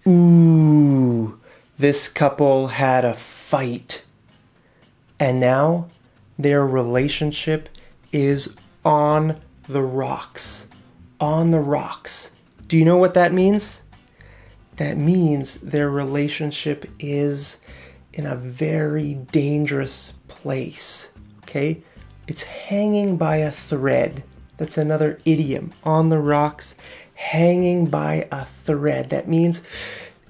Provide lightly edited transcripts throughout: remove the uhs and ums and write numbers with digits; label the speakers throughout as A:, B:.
A: Ooh, this couple had a fight. And now their relationship is on the rocks. On the rocks. Do you know what that means? That means their relationship is in a very dangerous place. Okay? It's hanging by a thread. That's another idiom. On the rocks, hanging by a thread. That means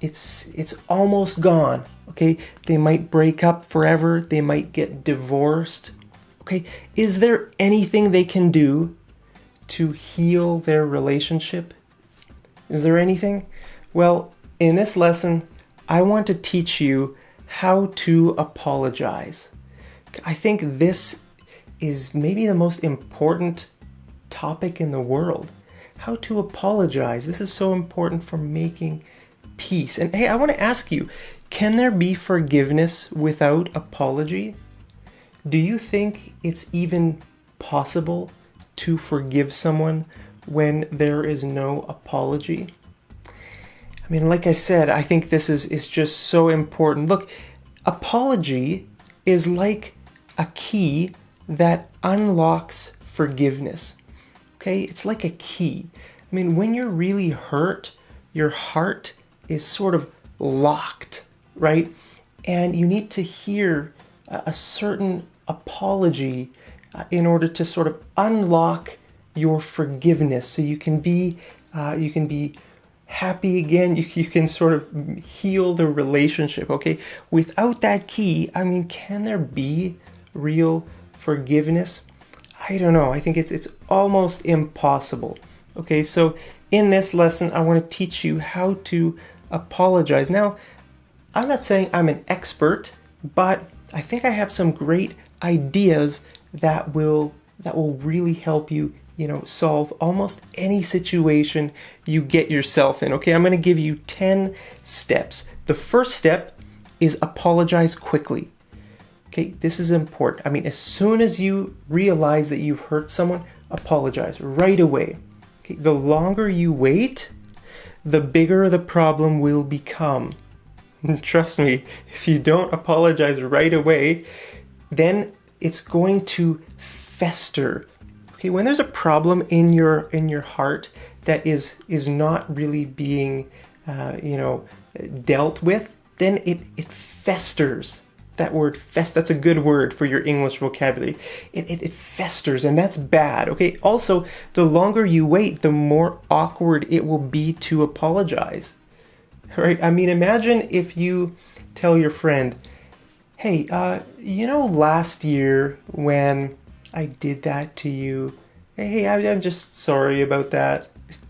A: it's almost gone. Okay? They might break up forever. They might get divorced. Okay? Is there anything they can do to heal their relationship? Is there anything? Well, in this lesson, I want to teach you how to apologize. I think this is maybe the most important topic in the world. How to apologize. This is so important for making peace. And hey, I want to ask you, can there be forgiveness without apology? Do you think it's even possible to forgive someone when there is no apology? I mean, like I said, I think this is just so important. Look, apology is like a key that unlocks forgiveness. Okay? It's like a key. I mean, when you're really hurt, your heart is sort of locked, right? And you need to hear a certain apology in order to sort of unlock your forgiveness, so you can be happy again. You can sort of heal the relationship. Okay, without that key, I mean, can there be real forgiveness? I don't know. I think it's almost impossible. Okay, so in this lesson, I want to teach you how to apologize. Now, I'm not saying I'm an expert, but I think I have some great ideas that will really help you, solve almost any situation you get yourself in. Okay, I'm going to give you 10 steps. The first step is apologize quickly. Okay, this is important. I mean, as soon as you realize that you've hurt someone, apologize right away. Okay, the longer you wait, the bigger the problem will become. Trust me, if you don't apologize right away, then it's going to fester. Okay, when there's a problem in your heart that is not really being dealt with, then it festers. That word that's a good word for your English vocabulary. It festers, and that's bad. Okay, also, the longer you wait, the more awkward it will be to apologize. Right? I mean, imagine if you tell your friend, hey, last year when I did that to you, hey, I'm just sorry about that.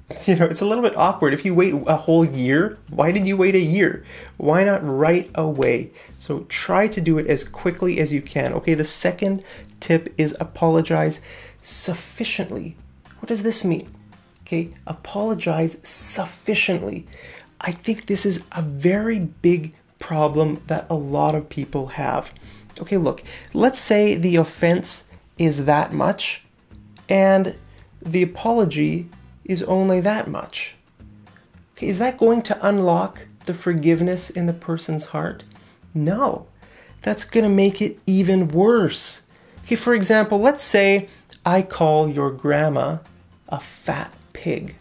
A: It's a little bit awkward. If you wait a whole year, why did you wait a year? Why not right away? So try to do it as quickly as you can. Okay, the second tip is apologize sufficiently. What does this mean? Okay, apologize sufficiently. I think this is a very big problem that a lot of people have. Okay, look, let's say the offense is that much and the apology is only that much. Okay, is that going to unlock the forgiveness in the person's heart? No, that's going to make it even worse. Okay, for example, let's say I call your grandma a fat pig.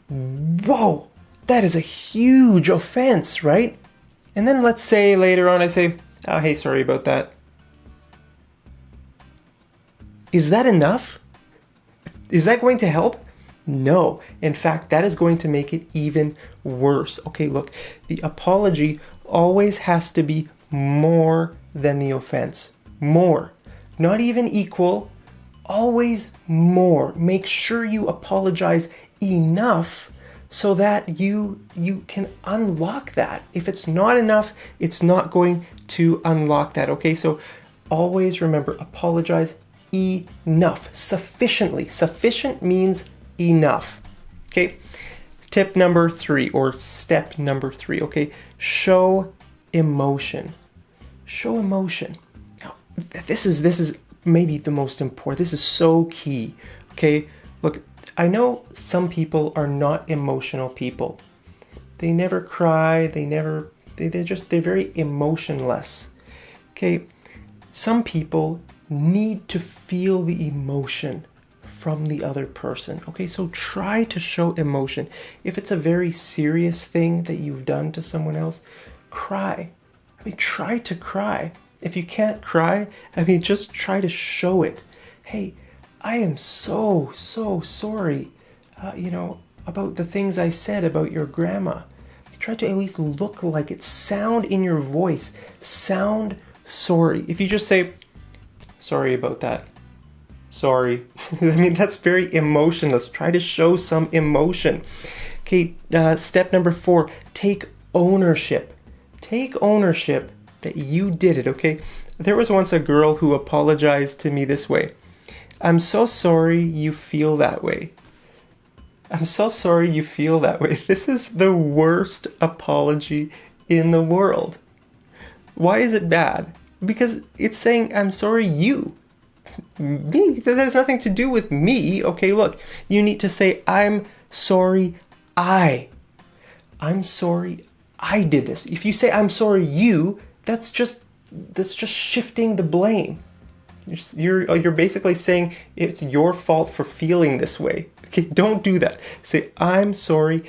A: Whoa, that is a huge offense, right? And then let's say later on I say, oh, hey, sorry about that. Is that enough? Is that going to help? No. In fact, that is going to make it even worse. Okay, look, the apology always has to be more than the offense. More. Not even equal, always more. Make sure you apologize enough so that you can unlock that. If it's not enough, it's not going to unlock that. Okay, so always remember, apologize enough, sufficiently. Sufficient means enough. Okay, tip number 3 or step number 3. Okay, show emotion. Show emotion. Now, this is maybe the most important. This is so key. Okay, look, I know some people are not emotional people. They never cry. They're very emotionless. Okay, some people need to feel the emotion from the other person. Okay, so try to show emotion. If it's a very serious thing that you've done to someone else, cry. Try to cry. If you can't cry, just try to show it. Hey, I am so sorry, about the things I said about your grandma. Try to at least look like it. Sound in your voice. Sound sorry. If you just say, sorry about that. Sorry. That's very emotionless. Try to show some emotion. Okay, step number 4, take ownership. Take ownership that you did it, okay? There was once a girl who apologized to me this way. I'm so sorry you feel that way. I'm so sorry you feel that way. This is the worst apology in the world. Why is it bad? Because it's saying, I'm sorry you. Me, that has nothing to do with me. Okay, look, you need to say, I'm sorry I'm sorry I did this. If you say, I'm sorry you, that's just shifting the blame. You're basically saying it's your fault for feeling this way. Okay, don't do that. Say, I'm sorry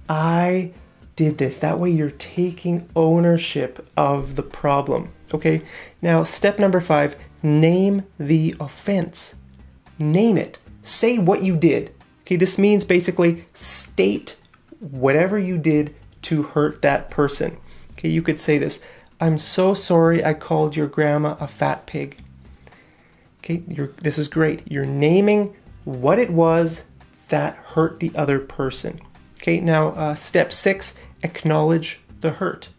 A: I did this. That way you're taking ownership of the problem. Okay, now step number 5, name the offense. Name it. Say what you did. Okay, this means basically state whatever you did to hurt that person. Okay, you could say this. I'm so sorry I called your grandma a fat pig. Okay, this is great. You're naming what it was that hurt the other person. Okay, now step 6, acknowledge the hurt.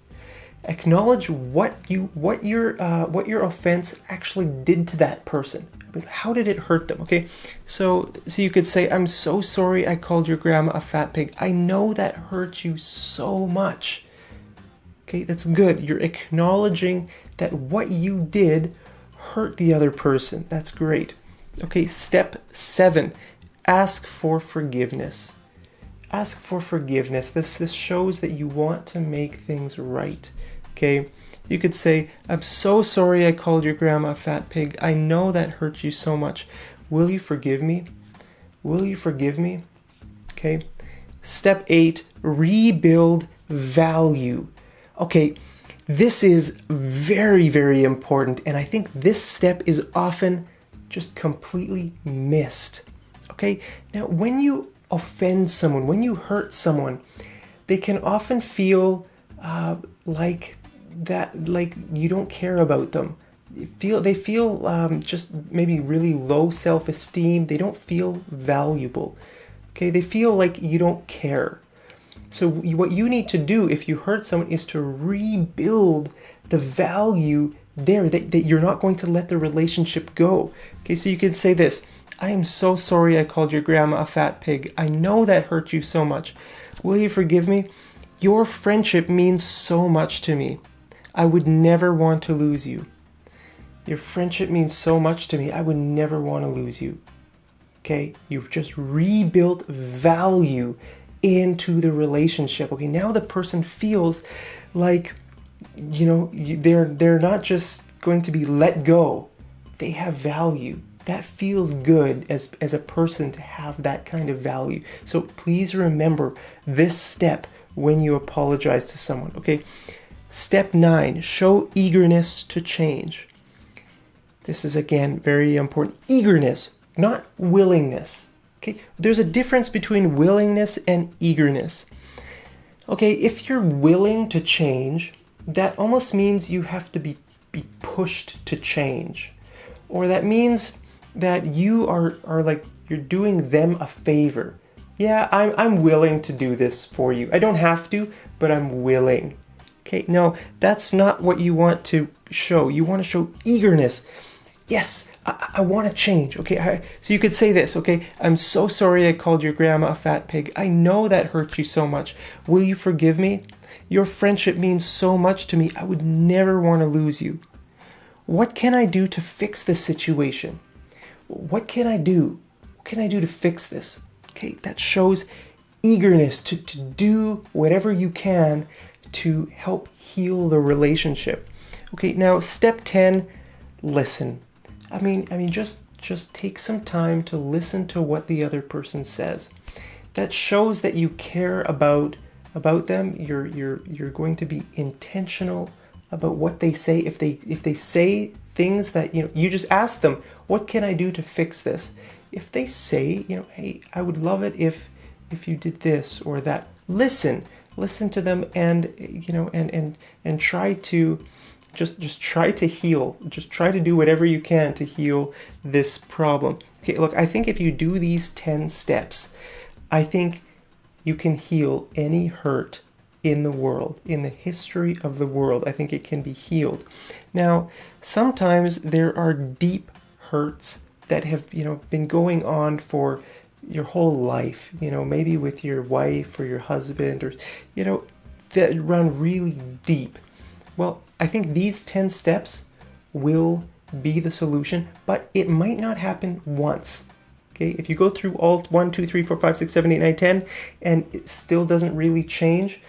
A: Acknowledge what your offense actually did to that person. How did it hurt them? Okay, so you could say, I'm so sorry I called your grandma a fat pig. I know that hurt you so much. Okay, that's good. You're acknowledging that what you did hurt the other person. That's great. Okay, step 7, ask for forgiveness. Ask for forgiveness. This shows that you want to make things right. Okay, you could say, I'm so sorry I called your grandma a fat pig. I know that hurt you so much. Will you forgive me? Will you forgive me? Okay. Step 8, rebuild value. Okay, this is very, very important, and I think this step is often just completely missed. Okay, now when you offend someone, when you hurt someone, they can often feel like you don't care about them. They feel just maybe really low self-esteem. They don't feel valuable. Okay, they feel like you don't care. So what you need to do if you hurt someone is to rebuild the value there, that you're not going to let the relationship go. Okay, so you could say this. I am so sorry I called your grandma a fat pig. I know that hurt you so much. Will you forgive me? Your friendship means so much to me. I would never want to lose you. Your friendship means so much to me. I would never want to lose you. Okay, you've just rebuilt value into the relationship. Okay, now the person feels like, they're not just going to be let go. They have value. That feels good as a person to have that kind of value. So please remember this step when you apologize to someone. Okay, step 9, show eagerness to change. This is again very important. Eagerness, not willingness. Okay, there's a difference between willingness and eagerness. Okay, if you're willing to change, that almost means you have to be pushed to change. Or that means that you are like you're doing them a favor. Yeah, I'm willing to do this for you. I don't have to, but I'm willing. Okay, no, that's not what you want to show. You want to show eagerness. Yes, I want to change. Okay, so you could say this. Okay, I'm so sorry I called your grandma a fat pig. I know that hurt you so much. Will you forgive me? Your friendship means so much to me. I would never want to lose you. What can I do to fix this situation? What can I do? What can I do to fix this? Okay, that shows eagerness to do whatever you can to help heal the relationship. Okay, now step 10, listen. I mean, just take some time to listen to what the other person says. That shows that you care about them. You're going to be intentional about what they say. If they say things that, you just ask them, what can I do to fix this? If they say, hey, I would love it if you did this or that, listen to them, and and try to just try to heal. Just try to do whatever you can to heal this problem. Okay, look, I think if you do these 10 steps, I think you can heal any hurt in the world, in the history of the world. I think it can be healed. Now, sometimes there are deep hurts that have, been going on for your whole life, maybe with your wife or your husband, or, that run really deep. Well, I think these 10 steps will be the solution, but it might not happen once. Okay, if you go through all 1, 2, 3, 4, 5, 6, 7, 8, 9, 10, and it still doesn't really change,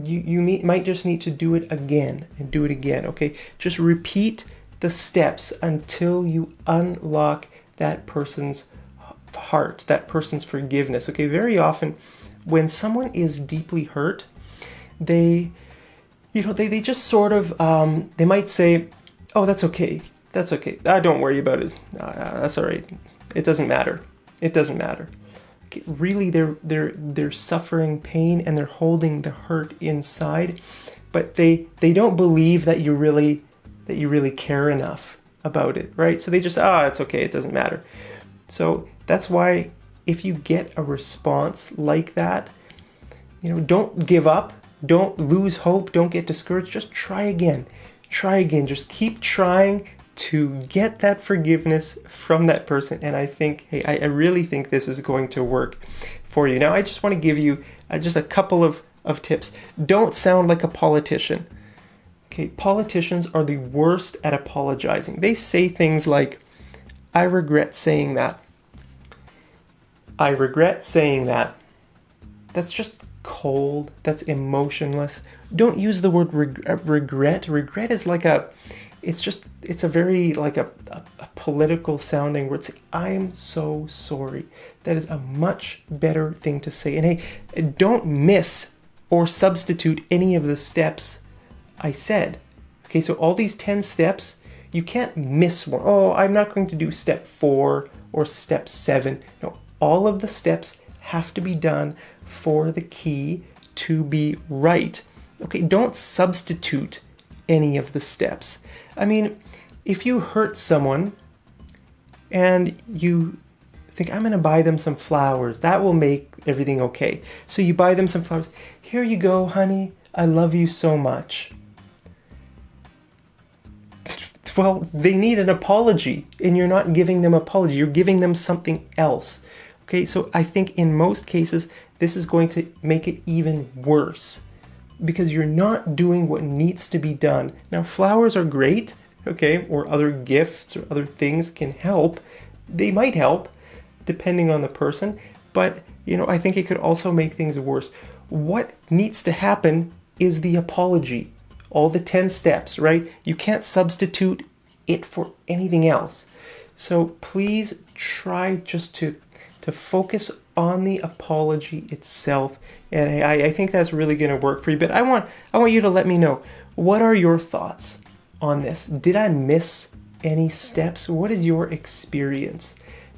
A: you might just need to do it again and do it again. Okay, just repeat the steps until you unlock that person's heart, that person's forgiveness. Okay, very often when someone is deeply hurt, they just sort of, they might say, oh, that's okay. Don't worry about it. That's all right. It doesn't matter. Okay, really, they're suffering pain and they're holding the hurt inside, but they don't believe that you really care enough about it, right? So they just, it's okay. It doesn't matter. So that's why if you get a response like that, don't give up. Don't lose hope. Don't get discouraged. Just try again. Just keep trying to get that forgiveness from that person. And I think, I really think this is going to work for you. Now, I just want to give you just a couple of tips. Don't sound like a politician. Okay, politicians are the worst at apologizing. They say things like, I regret saying that. That's just cold. That's emotionless. Don't use the word regret. Regret is like it's a very like a political sounding word. It's like, I'm so sorry. That is a much better thing to say. And hey, don't miss or substitute any of the steps I said. Okay, so all these 10 steps, you can't miss one. Oh, I'm not going to do step 4 or step 7. No, all of the steps have to be done for the key to be right. Okay, don't substitute any of the steps. I mean, if you hurt someone and you think, I'm going to buy them some flowers, that will make everything okay. So you buy them some flowers. Here you go, honey. I love you so much. Well, they need an apology, and you're not giving them an apology. You're giving them something else. Okay, so I think in most cases, this is going to make it even worse because you're not doing what needs to be done. Now, flowers are great, okay, or other gifts or other things can help. They might help depending on the person, but, I think it could also make things worse. What needs to happen is the apology. All the 10 steps, right? You can't substitute it for anything else. So please try just to focus on the apology itself. And I think that's really going to work for you. But I want you to let me know, what are your thoughts on this? Did I miss any steps? What is your experience?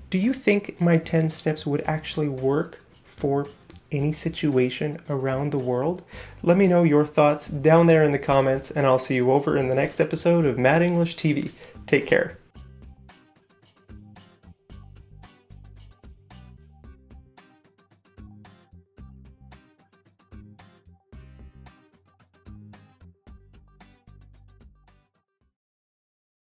A: Do you think my 10 steps would actually work for any situation around the world? Let me know your thoughts down there in the comments, and I'll see you over in the next episode of Mad English TV. Take care.